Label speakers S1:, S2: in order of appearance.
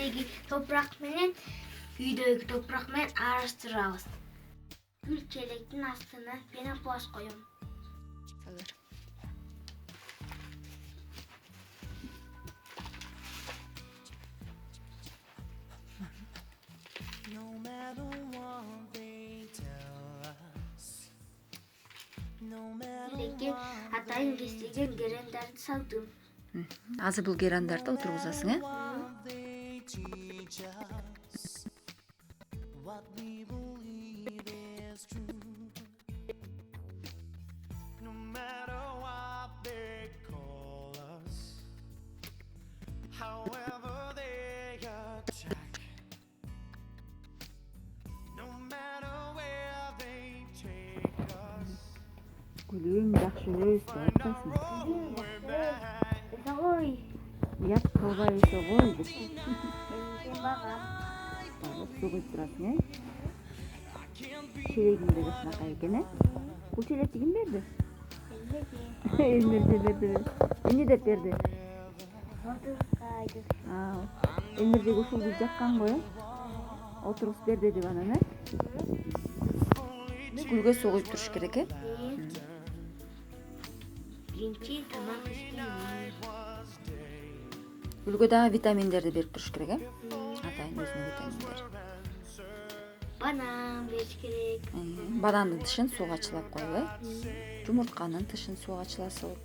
S1: жердеги топурак менен үйдөгү топурак менен араштырабыз. Гүл челектин астына пенопласт коем.
S2: Салыр.
S1: Эки атайын кестеген герендерди салдым.
S2: Азыр бул герандарды отургузасың, э? Гүлүң жакшы өс деп атпайсың.
S1: Ой,
S2: Уят кылбай өсө кой деп.
S1: сен багам.
S2: Су куюп турасың, э? Челегиң деле ушунакай экен, э? Бул челекти ким берди? Элмир берди. Эмне деп берди? Элмир деги ушул гүл жаккан го, э? Отургузуп бер деди анан, э? Гүлгө суу куюп туруш керек, э?
S1: Биринчи тамак иштейм.
S2: Гүлгө дагы витаминдерди берип туруш керек, э? Атайын өзүнүн витаминдери.
S1: Банан бериш керек.
S2: Банандын тышын сууга чылап коелу, э? Жумуртканын тышын сууга чыла салып.